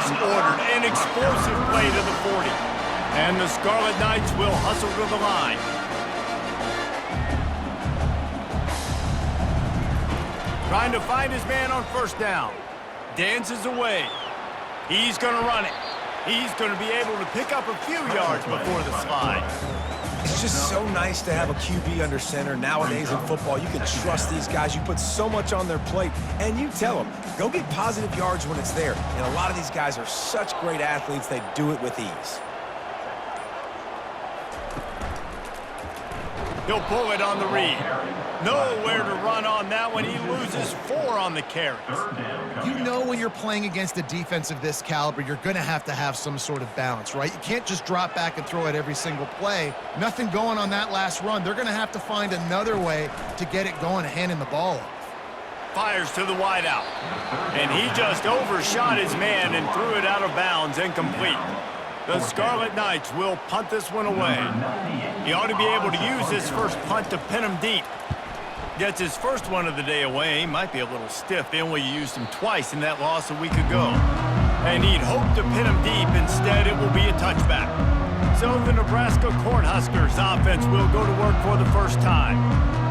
He's ordered an explosive play to the 40. And the Scarlet Knights will hustle to the line. Trying to find his man on first down. Dances away. He's going to run it. He's going to be able to pick up a few yards before the slide. It's just so nice to have a QB under center. Nowadays in football, you can trust these guys. You put so much on their plate, and you tell them, go get positive yards when it's there. And a lot of these guys are such great athletes, they do it with ease. He'll pull it on the read. Nowhere to run on that one. He loses 4 on the carries. You know when you're playing against a defense of this caliber, you're going to have some sort of balance, right? You can't just drop back and throw it every single play. Nothing going on that last run. They're going to have to find another way to get it going, handing the ball off. Fires to the wideout. And he just overshot his man and threw it out of bounds, incomplete. The Scarlet Knights will punt this one away. He ought to be able to use his first punt to pin him deep. Gets his first one of the day away. He might be a little stiff. They only used him twice in that loss a week ago. And he'd hoped to pin him deep. Instead, it will be a touchback. So the Nebraska Cornhuskers offense will go to work for the first time.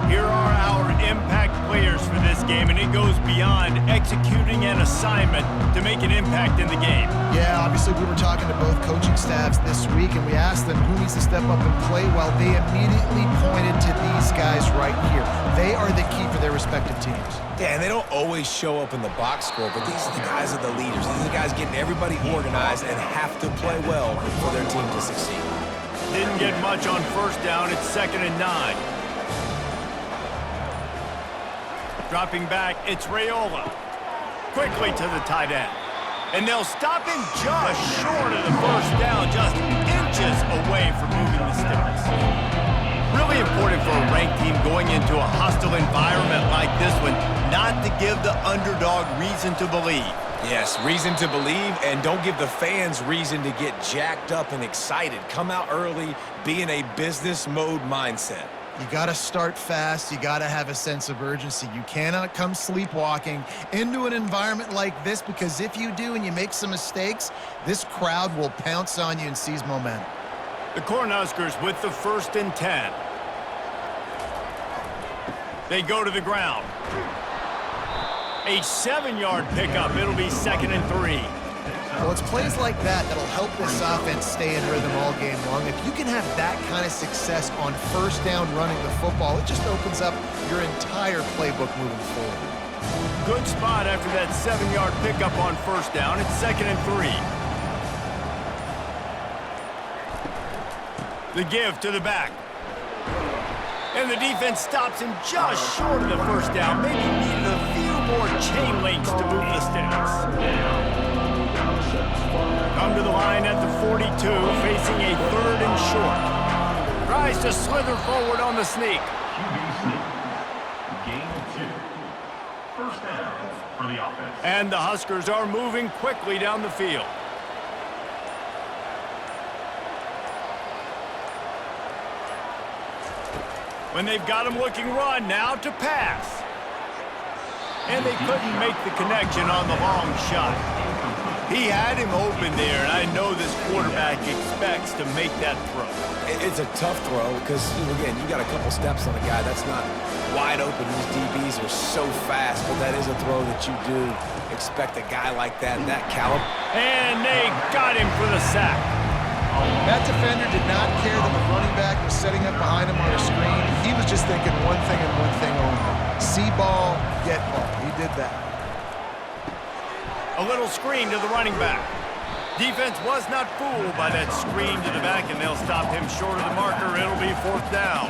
Here are our impact players for this game, and it goes beyond executing an assignment to make an impact in the game. Yeah, obviously we were talking to both coaching staffs this week, and we asked them who needs to step up and play well. They immediately pointed to these guys right here. They are the key for their respective teams. Yeah, and they don't always show up in the box score, but these are the guys that are the leaders. These are the guys getting everybody organized and have to play well for their team to succeed. Didn't get much on first down. It's 2nd and 9. Dropping back, it's Raiola. Quickly to the tight end. And they'll stop him just short of the first down, just inches away from moving the sticks. Really important for a ranked team going into a hostile environment like this one, not to give the underdog reason to believe. Yes, reason to believe, and don't give the fans reason to get jacked up and excited. Come out early, be in a business mode mindset. You got to start fast. You got to have a sense of urgency. You cannot come sleepwalking into an environment like this, because if you do and you make some mistakes, this crowd will pounce on you and seize momentum. The Cornhuskers with the 1st and 10. They go to the ground. A 7-yard pickup. It'll be 2nd and 3. Well, it's plays like that that'll help this offense stay in rhythm all game long. If you can have that kind of success on first down running the football, it just opens up your entire playbook moving forward. Good spot after that 7-yard pickup on first down. It's 2nd and 3. The give to the back. And the defense stops him just short of the first down. Maybe needed a few more chain links to move the sticks. Come to the line at the 42, facing a 3rd and short. Tries to slither forward on the sneak. Gain 2. First down for the offense. And the Huskers are moving quickly down the field. When they've got him looking run, now to pass. And they couldn't make the connection on the long shot. He had him open there, and I know this quarterback expects to make that throw. It's a tough throw because, again, you got a couple steps on a guy that's not wide open. These DBs are so fast, but that is a throw that you do expect a guy like that caliber. And they got him for the sack. That defender did not care that the running back was setting up behind him on a screen. He was just thinking one thing and one thing only. See ball, get ball. He did that. A little screen to the running back. Defense was not fooled by that screen to the back, and they'll stop him short of the marker. It'll be 4th down.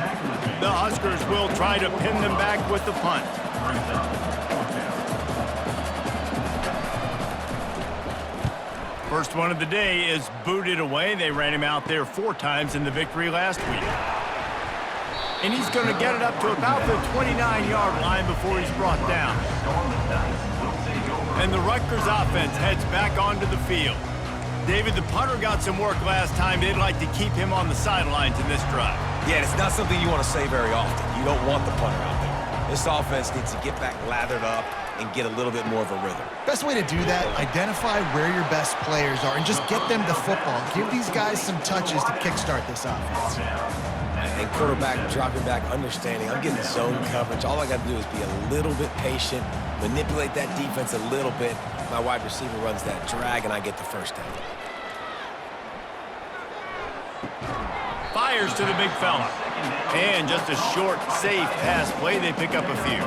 The Huskers will try to pin them back with the punt. First one of the day is booted away. They ran him out there 4 times in the victory last week. And he's going to get it up to about the 29-yard line before he's brought down. And the Rutgers offense heads back onto the field. David, the punter got some work last time. They'd like to keep him on the sidelines in this drive. Yeah, it's not something you want to say very often. You don't want the punter out there. This offense needs to get back lathered up, and get a little bit more of a rhythm. Best way to do that, identify where your best players are and just get them the football. Give these guys some touches to kickstart this offense. And quarterback dropping back, understanding I'm getting zone coverage. All I got to do is be a little bit patient, manipulate that defense a little bit. My wide receiver runs that drag, and I get the first down. Fires to the big fella. And just a short, safe pass play. They pick up a few.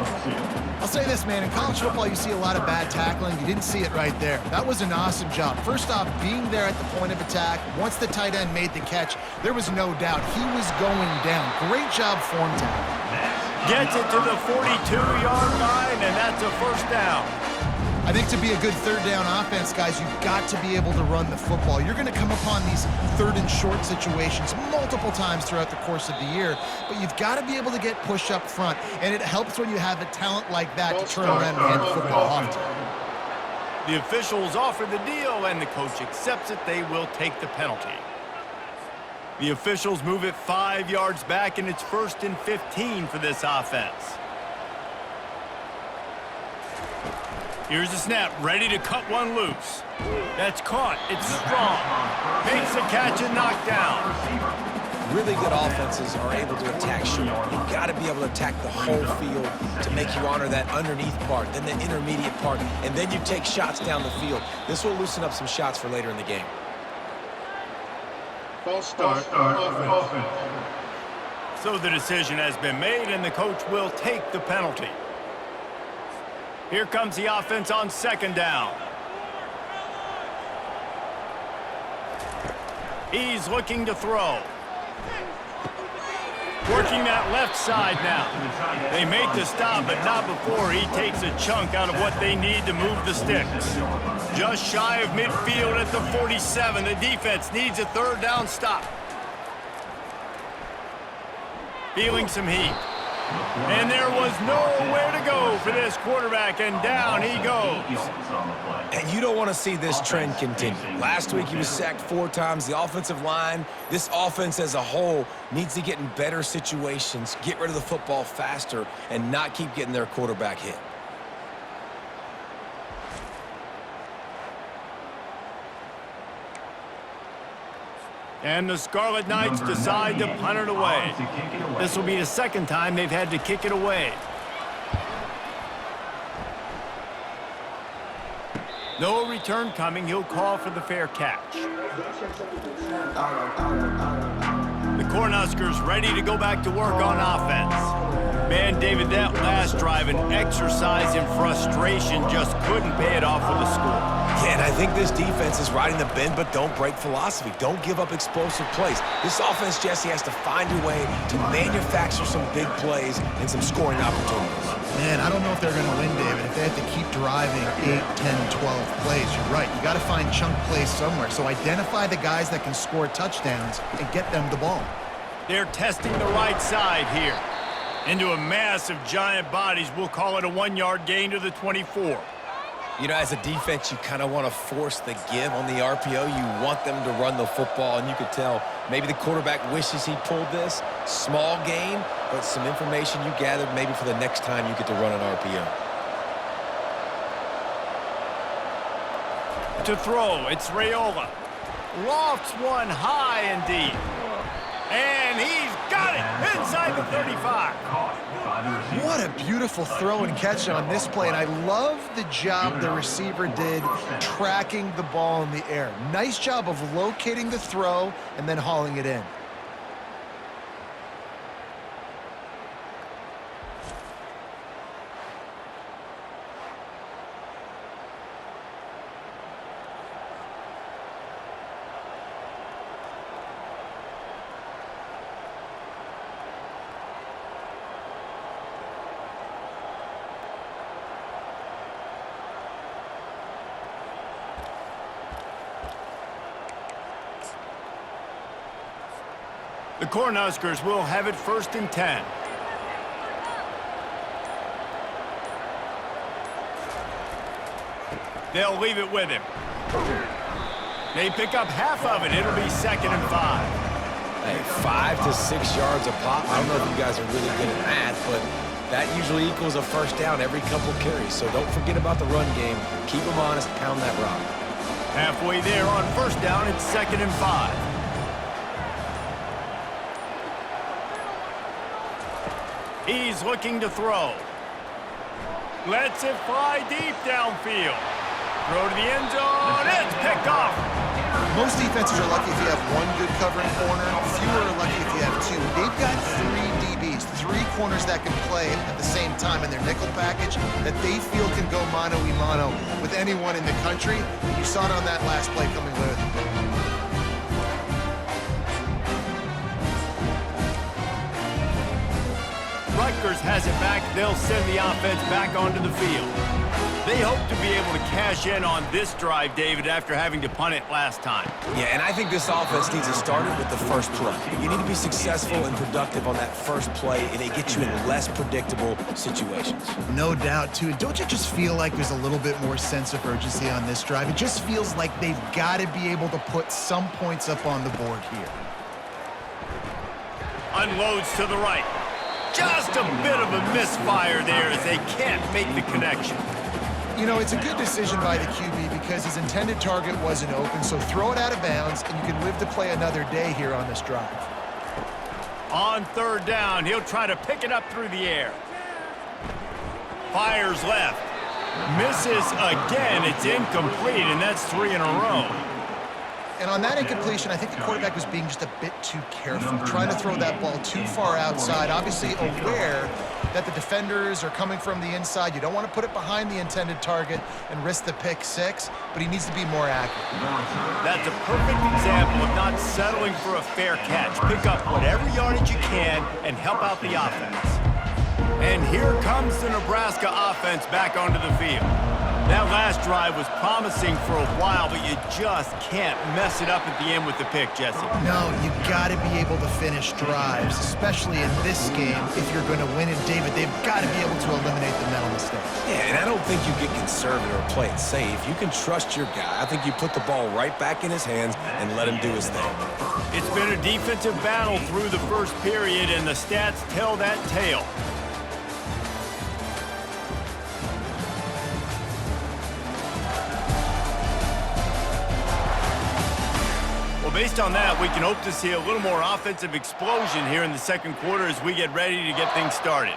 I'll say this, man. In college football, you see a lot of bad tackling. You didn't see it right there. That was an awesome job. First off, being there at the point of attack. Once the tight end made the catch, there was no doubt he was going down. Great job form tackle. Gets it to the 42-yard line, and that's a first down. I think to be a good third down offense, guys, you've got to be able to run the football. You're going to come upon these third and short situations multiple times throughout the course of the year, but you've got to be able to get push up front, and it helps when you have a talent like that to turn around and hand the football off to. The officials offer the deal, and the coach accepts it. They will take the penalty. The officials move it 5 yards back, and it's 1st and 15 for this offense. Here's the snap, ready to cut one loose. That's caught. It's strong. Makes the catch and knocked down. Really good offenses are able to attack short. You've got to be able to attack the whole field to make you honor that underneath part, then the intermediate part, and then you take shots down the field. This will loosen up some shots for later in the game. False start offense. So the decision has been made, and the coach will take the penalty. Here comes the offense on 2nd down. He's looking to throw. Working that left side now. They make the stop, but not before he takes a chunk out of what they need to move the sticks. Just shy of midfield at the 47. The defense needs a 3rd down stop. Feeling some heat. And there was nowhere to go for this quarterback, and down he goes. And you don't want to see this trend continue. Last week he was sacked 4 times. The offensive line, this offense as a whole, needs to get in better situations, get rid of the football faster, and not keep getting their quarterback hit. And the Scarlet Knights decide to punt it away. This will be the 2nd time they've had to kick it away. No return coming. He'll call for the fair catch. The Cornhuskers ready to go back to work on offense. Man, David, that last drive, an exercise in frustration, just couldn't pay it off with a score. Yeah, and I think this defense is riding the bend but don't break philosophy. Don't give up explosive plays. This offense, Jesse, has to find a way to manufacture some big plays and some scoring opportunities. Man, I don't know if they're going to win, David, if they have to keep driving 8, 10, 12 plays. You're right. You got to find chunk plays somewhere. So identify the guys that can score touchdowns and get them the ball. They're testing the right side here. Into a mass of giant bodies. We'll call it a 1-yard gain to the 24. You know, as a defense, you kind of want to force the give on the RPO. You want them to run the football, and you could tell maybe the quarterback wishes he pulled this. Small gain, but some information you gathered maybe for the next time you get to run an RPO. To throw, it's Raiola. Lofts one high and deep. And he's got it inside the 35. What a beautiful throw and catch on this play, and I love the job the receiver did tracking the ball in the air. Nice job of locating the throw and then hauling it in. The Cornhuskers will have it 1st and 10. They'll leave it with him. They pick up half of it. It'll be 2nd and 5. Hey, 5 to 6 yards a pop. I don't know if you guys are really good at math, but That usually equals a first down every couple carries, so don't forget about the run game. Keep them honest, pound that rock. Halfway there on first down, it's 2nd and 5. He's looking to throw. Lets it fly deep downfield. Throw to the end zone. It's picked off. Most defenses are lucky if you have one good covering corner. Fewer are lucky if you have two. They've got 3 DBs, 3 corners that can play at the same time in their nickel package that they feel can go mano-a-mano with anyone in the country. You saw it on that last play coming away with the pick. Rutgers has it back. They'll send the offense back onto the field. They hope to be able to cash in on this drive, David, after having to punt it last time. Yeah, and I think this offense needs to start it with the first play. You need to be successful and productive on that first play, and it gets you in less predictable situations. No doubt, too. And don't you just feel like there's a little bit more sense of urgency on this drive? It just feels like they've got to be able to put some points up on the board here. Unloads to the right. Just a bit of a misfire there as they can't make the connection. You know, it's a good decision by the QB because his intended target wasn't open, so throw it out of bounds, and you can live to play another day here on this drive. On 3rd down, he'll try to pick it up through the air. Fires left. Misses again. It's incomplete, and that's 3 in a row. And on that incompletion, I think the quarterback was being just a bit too careful, trying to throw that ball too far outside, obviously aware that the defenders are coming from the inside. You don't want to put it behind the intended target and risk the pick 6, but he needs to be more accurate. That's a perfect example of not settling for a fair catch. Pick up whatever yardage you can and help out the offense. And here comes the Nebraska offense back onto the field. That last drive was promising for a while, but you just can't mess it up at the end with the pick, Jesse. No, you got to be able to finish drives, especially in this game. If you're going to win it, David, they've got to be able to eliminate the mental mistakes. Yeah, and I don't think you get conservative or play it safe. You can trust your guy. I think you put the ball right back in his hands and let him do his thing. It's been a defensive battle through the first period, and the stats tell that tale. Based on that, we can hope to see a little more offensive explosion here in the second quarter as we get ready to get things started.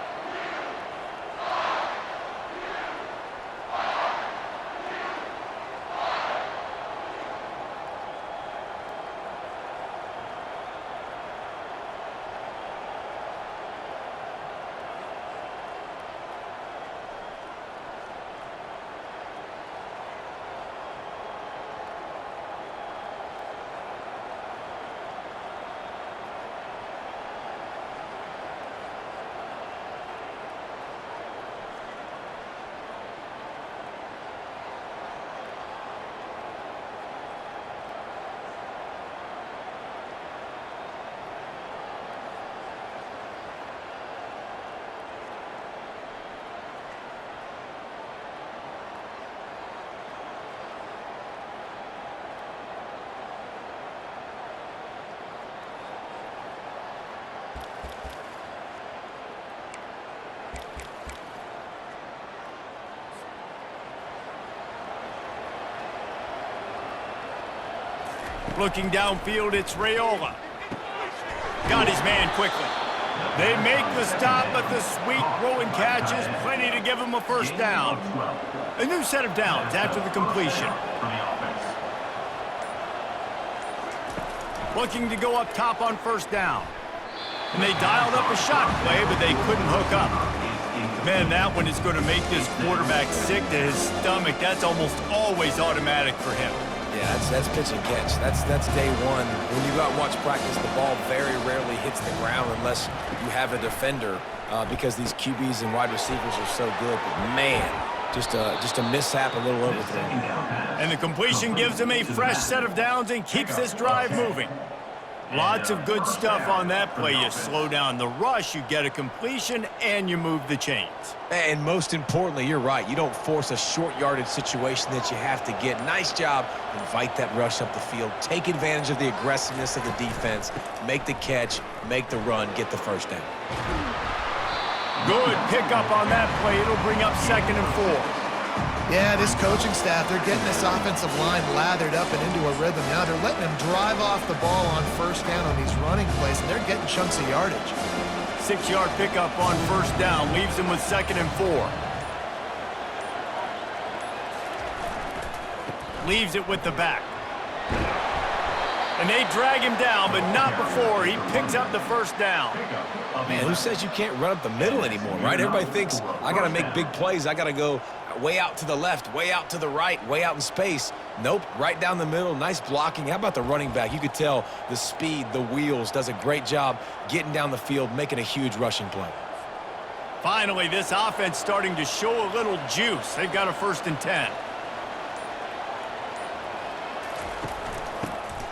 Looking downfield, it's Raiola. Got his man quickly. They make the stop, but the sweet throw and catch is plenty to give him a first down. A new set of downs after the completion. Looking to go up top on first down. And they dialed up a shot play, but they couldn't hook up. Man, that one is going to make this quarterback sick to his stomach. That's almost always automatic for him. Yeah, that's pitch and catch. That's day one. When you go out and watch practice, the ball very rarely hits the ground unless you have a defender because these QBs and wide receivers are so good. But man, just a mishap, a little overthrow. And the completion gives him a fresh set of downs and keeps this drive moving. Lots of good stuff on that play. You slow down the rush, you get a completion, and you move the chains. And most importantly, you're right. You don't force a short yardage situation that you have to get. Nice job. Invite that rush up the field. Take advantage of the aggressiveness of the defense. Make the catch, make the run, get the first down. Good pickup on that play. It'll bring up 2nd and 4. Yeah, this coaching staff, they're getting this offensive line lathered up and into a rhythm. Now they're letting them drive off the ball on 1st down on these running plays, and they're getting chunks of yardage. 6-yard pickup on 1st down. Leaves them with 2nd and 4. Leaves it with the back. And they drag him down, but not before he picks up the 1st down. Man, who says you can't run up the middle anymore, right? Everybody thinks, I got to make big plays. I got to go way out to the left, way out to the right, way out in space. Nope, right down the middle. Nice blocking. How about the running back? You could tell the speed, the wheels, does a great job getting down the field, making a huge rushing play. Finally, this offense starting to show a little juice. They've got a 1st and 10.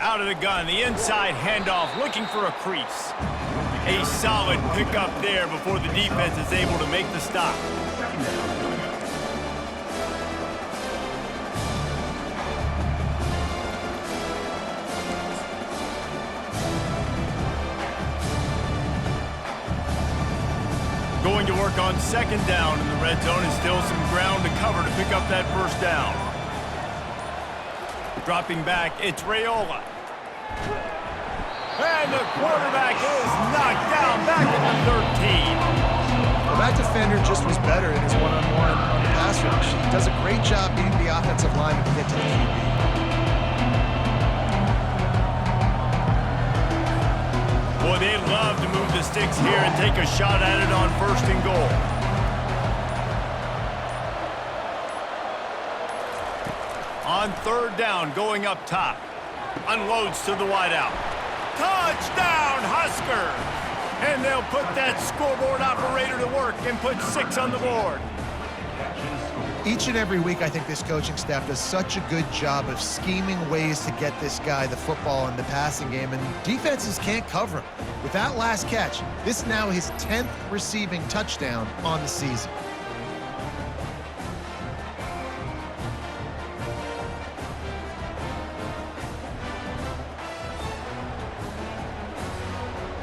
Out of the gun, the inside handoff, looking for a crease. A solid pickup there before the defense is able to make the stop. Going to work on 2nd down in the red zone, and still some ground to cover to pick up that 1st down. Dropping back, it's Raiola. And the quarterback is knocked down back at the 13. Well, that defender just was better in his one-on-one on the pass rush. He does a great job beating the offensive lineman to get to the QB. Boy, they'd love to move the sticks here and take a shot at it on 1st and goal. On 3rd down, going up top. Unloads to the wideout. Touchdown, Huskers! And they'll put that scoreboard operator to work and put 6 on the board. Each and every week, I think this coaching staff does such a good job of scheming ways to get this guy the football in the passing game, and defenses can't cover him. With that last catch, this is now his 10th receiving touchdown on the season.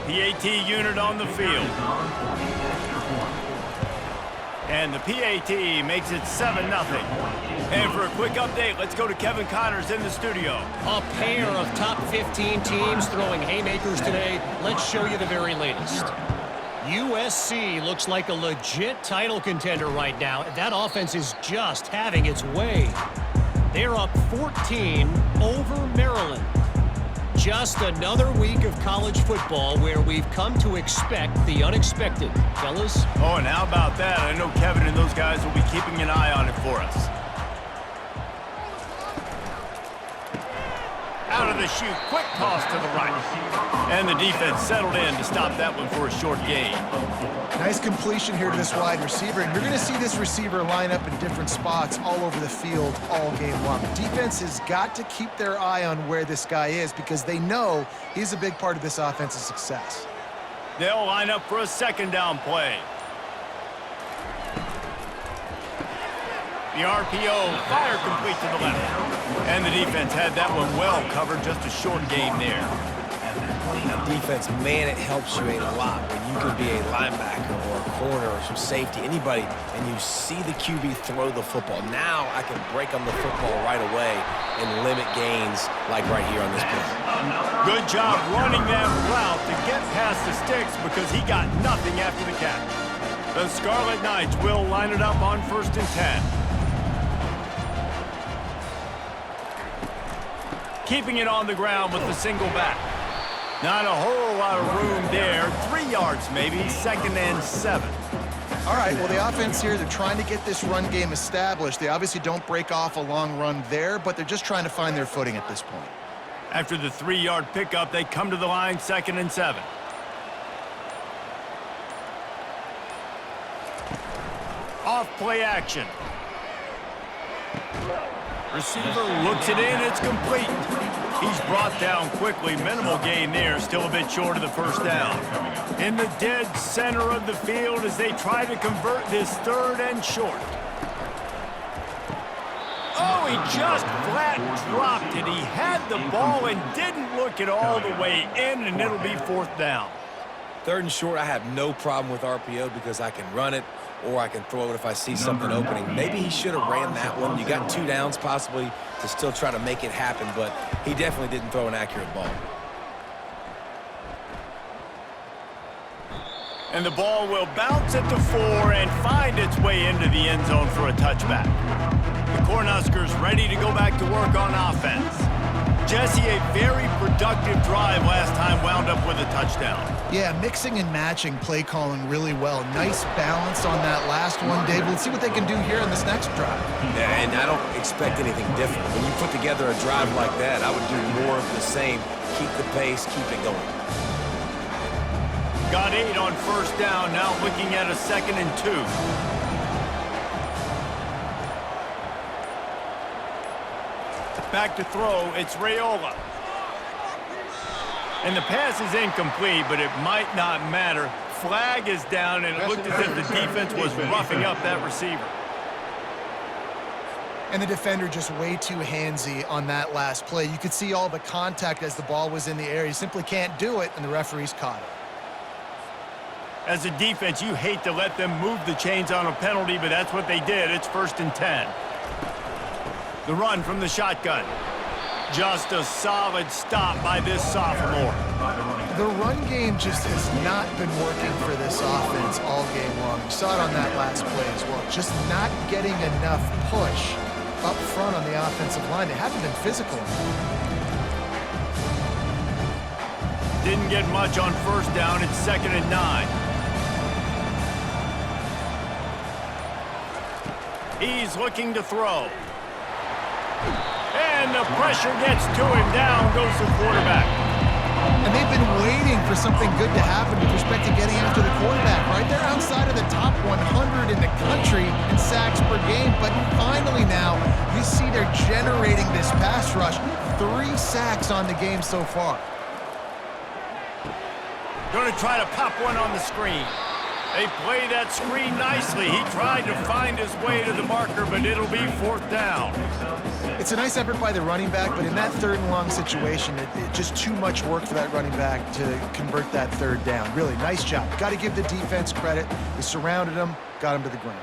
PAT unit on the field. And the PAT makes it 7-0. And for a quick update, let's go to Kevin Connors in the studio. A pair of top 15 teams throwing haymakers today. Let's show you the very latest. USC looks like a legit title contender right now. That offense is just having its way. They're up 14 over Maryland. Just another week of college football where we've come to expect the unexpected. Fellas? Oh, and how about that? I know Kevin and those guys will be keeping an eye on it for us. Out of the chute, quick toss to the right. And the defense settled in to stop that one for a short gain. Nice completion here to this wide receiver, and you're going to see this receiver line up in different spots all over the field all game long. Defense has got to keep their eye on where this guy is because they know he's a big part of this offense's success. They'll line up for a 2nd down play. The RPO, fire complete to the left. And the defense had that one well covered, just a short gain there. Now, defense, man, it helps you a lot when you can be a linebacker or a corner or some safety, anybody, and you see the QB throw the football. Now I can break on the football right away and limit gains like right here on this play. Good job running that route to get past the sticks because he got nothing after the catch. The Scarlet Knights will line it up on 1st and 10. Keeping it on the ground with the single back. Not a whole lot of room there. 3 yards maybe, 2nd and 7. All right, well, the offense here, they're trying to get this run game established. They obviously don't break off a long run there, but they're just trying to find their footing at this point. After the 3-yard pickup, they come to the line, 2nd and 7. Off play action. Receiver looks it in, it's complete. He's brought down quickly, minimal gain there, still a bit short of the 1st down. In the dead center of the field as they try to convert this 3rd and short. Oh, he just flat dropped it. He had the ball and didn't look it all the way in, and it'll be 4th down. 3rd and short, I have no problem with RPO because I can run it or I can throw it if I see something opening. Maybe he should have ran that one. You got 2 downs possibly to still try to make it happen, but he definitely didn't throw an accurate ball. And the ball will bounce at the 4 and find its way into the end zone for a touchback. The Cornhuskers ready to go back to work on offense. Jesse, a very productive drive last time wound up with a touchdown. Yeah, mixing and matching play calling really well. Nice balance on that last one, Dave. Let's see what they can do here in this next drive. Yeah, and I don't expect anything different. When you put together a drive like that, I would do more of the same. Keep the pace, keep it going. Got 8 on 1st down, now looking at a 2nd and 2. Back to throw, it's Raiola. And the pass is incomplete, but it might not matter. Flag is down, and it looked as if the defense was roughing up that receiver. And the defender just way too handsy on that last play. You could see all the contact as the ball was in the air. You simply can't do it, and the referees caught it. As a defense, you hate to let them move the chains on a penalty, but that's what they did. It's 1st and 10. The run from the shotgun. Just a solid stop by this sophomore. The run game just has not been working for this offense all game long. You saw it on that last play as well. Just not getting enough push up front on the offensive line. They haven't been physical enough. Didn't get much on 1st down. It's 2nd and 9. He's looking to throw. And the pressure gets to him. Down goes the quarterback. And they've been waiting for something good to happen with respect to getting after the quarterback, right? They're outside of the top 100 in the country in sacks per game, but finally now you see they're generating this pass rush. 3 sacks on the game so far. Going to try to pop one on the screen. They play that screen nicely. He tried to find his way to the marker, but it'll be 4th down. It's a nice effort by the running back, but in that 3rd and long situation, it just too much work for that running back to convert that 3rd down. Really, nice job. Got to give the defense credit. They surrounded him, got him to the ground.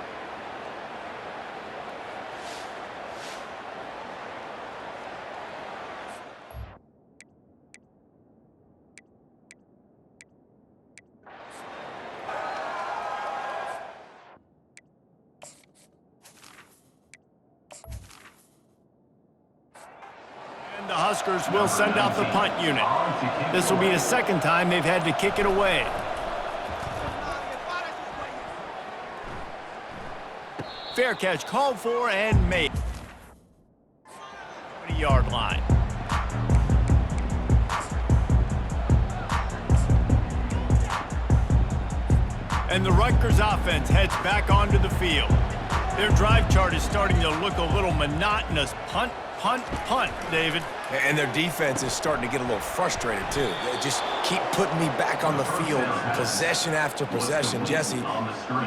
The Huskers will send out the punt unit. This will be the 2nd time they've had to kick it away. Fair catch called for and made. 20-yard line. And the Rutgers offense heads back onto the field. Their drive chart is starting to look a little monotonous. Punt, punt, punt, David. And their defense is starting to get a little frustrated, too. They just keep putting me back on the field, possession after possession. Jesse,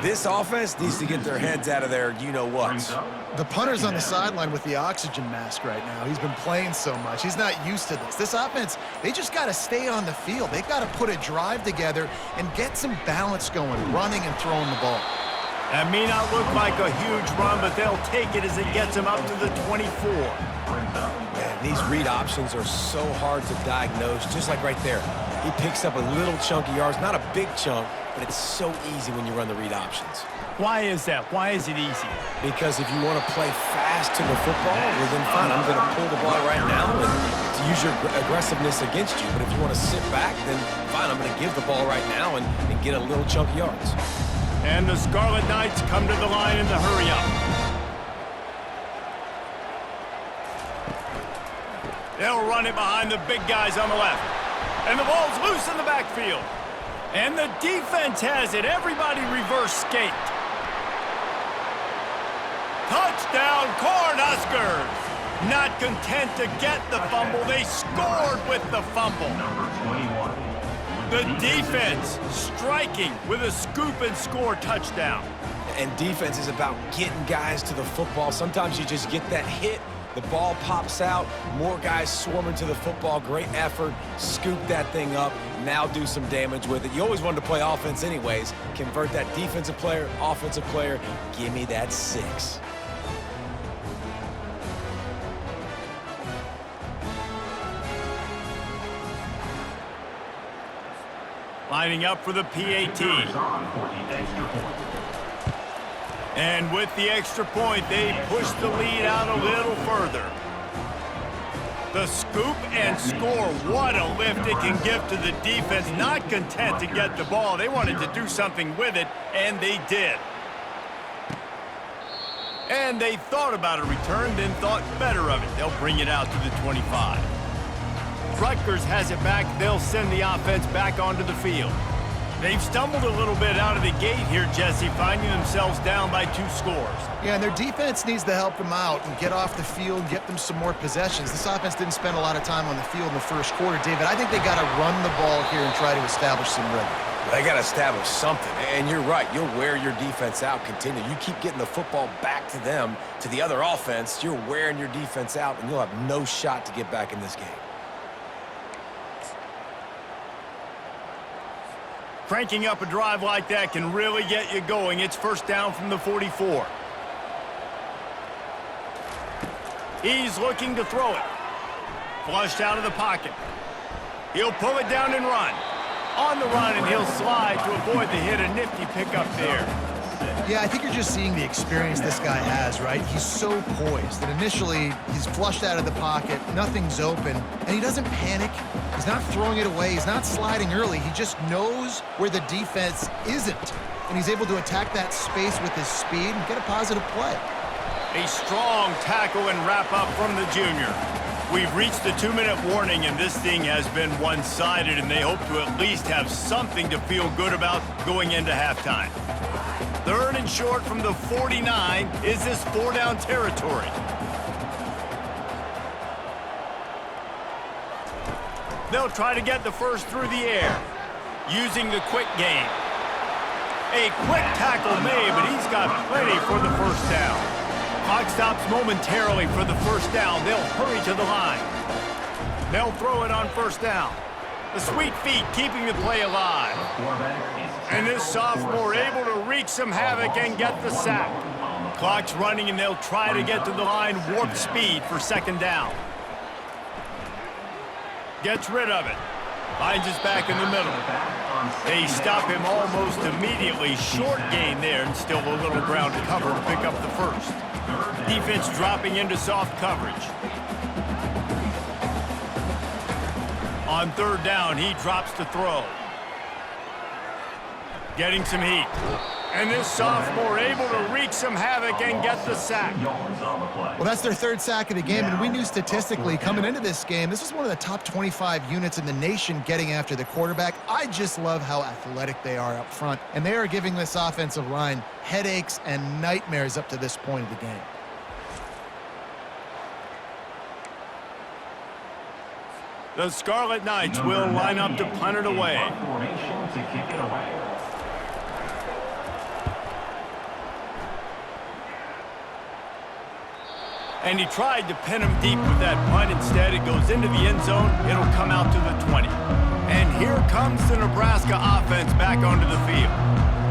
this offense needs to get their heads out of their you-know-whats. The punter's on the sideline with the oxygen mask right now. He's been playing so much. He's not used to this. This offense, they just got to stay on the field. They've got to put a drive together and get some balance going, running and throwing the ball. That may not look like a huge run, but they'll take it as it gets them up to the 24. Man, these read options are so hard to diagnose, just like right there. He picks up a little chunk of yards, not a big chunk, but it's so easy when you run the read options. Why is that? Why is it easy? Because if you want to play fast to the football, well then fine, I'm going to pull the ball right now and to use your aggressiveness against you. But if you want to sit back, then fine, I'm going to give the ball right now and get a little chunk of yards. And the Scarlet Knights come to the line in the hurry-up. They'll run it behind the big guys on the left. And the ball's loose in the backfield. And the defense has it. Everybody reverse skate. Touchdown, Cornhuskers! Not content to get the fumble, they scored with the fumble. The defense striking with a scoop and score touchdown. And defense is about getting guys to the football. Sometimes you just get that hit, The ball pops out, more guys swarming to the football. Great effort, scoop that thing up, now do some damage with it. You always wanted to play offense anyways. Convert that defensive player, offensive player. Give me that 6. Lining up for the PAT. And with the extra point, they push the lead out a little further. The scoop and score. What a lift it can give to the defense. Not content to get the ball. They wanted to do something with it, and they did. And they thought about a return, then thought better of it. They'll bring it out to the 25. Rutgers has it back. They'll send the offense back onto the field. They've stumbled a little bit out of the gate here, Jesse, finding themselves down by 2 scores. Yeah, and their defense needs to help them out and get off the field, get them some more possessions. This offense didn't spend a lot of time on the field in the first quarter, David. I think they got to run the ball here and try to establish some rhythm. They got to establish something, and you're right. You'll wear your defense out, continue. You keep getting the football back to them, to the other offense, you're wearing your defense out, and you'll have no shot to get back in this game. Cranking up a drive like that can really get you going. It's first down from the 44. He's looking to throw it. Flushed out of the pocket. He'll pull it down and run. On the run, and he'll slide to avoid the hit. A nifty pickup there. Yeah, I think you're just seeing the experience this guy has, right? He's so poised that initially he's flushed out of the pocket, nothing's open, and he doesn't panic. He's not throwing it away. He's not sliding early. He just knows where the defense isn't, and he's able to attack that space with his speed and get a positive play. A strong tackle and wrap up from the junior. We've reached the 2-minute warning, and this thing has been one-sided, and they hope to at least have something to feel good about going into halftime. 3rd and short from the 49. Is this 4-down territory? They'll try to get the first through the air, using the quick game. A quick tackle made, but he's got plenty for the first down. Clock stops momentarily for the first down. They'll hurry to the line. They'll throw it on first down. The sweet feet keeping the play alive. And this sophomore able to wreak some havoc and get the sack. Clock's running, and they'll try to get to the line warp speed for second down. Gets rid of it. Finds us back in the middle. They stop him almost immediately. Short gain there, and still a little ground to cover to pick up the first. Defense dropping into soft coverage. On 3rd down, he drops to throw. Getting some heat. And this sophomore able to wreak some havoc and get the sack. Well, that's their 3rd sack of the game, and we knew statistically coming into this game, this was one of the top 25 units in the nation getting after the quarterback. I just love how athletic they are up front, and they are giving this offensive line headaches and nightmares up to this point of the game. The Scarlet Knights will line up to punt it away. And he tried to pin him deep with that punt. Instead, it goes into the end zone. It'll come out to the 20. And here comes the Nebraska offense back onto the field.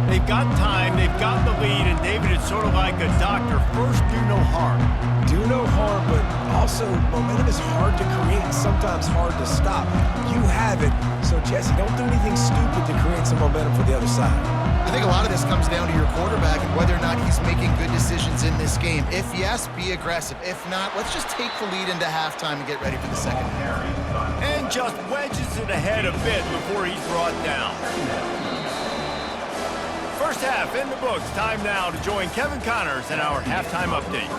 They've got time, they've got the lead, and David, it's sort of like a doctor. First, do no harm. Do no harm, but also momentum is hard to create and sometimes hard to stop. You have it, so Jesse, don't do anything stupid to create some momentum for the other side. I think a lot of this comes down to your quarterback and whether or not he's making good decisions in this game. If yes, be aggressive. If not, let's just take the lead into halftime and get ready for the second half. And just wedges it ahead a bit before he's brought down. First half in the books. Time now to join Kevin Connors in our halftime update.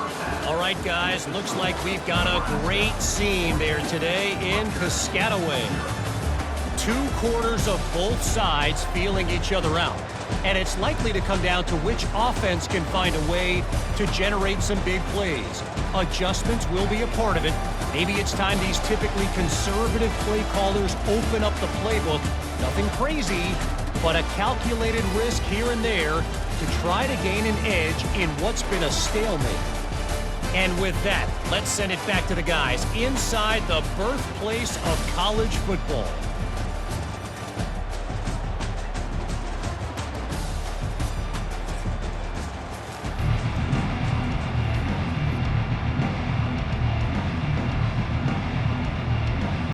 All right, guys, looks like we've got a great scene there today in Piscataway. 2 quarters of both sides feeling each other out. And it's likely to come down to which offense can find a way to generate some big plays. Adjustments will be a part of it. Maybe it's time these typically conservative play callers open up the playbook. Nothing crazy, but a calculated risk here and there to try to gain an edge in what's been a stalemate. And with that, let's send it back to the guys inside the birthplace of college football.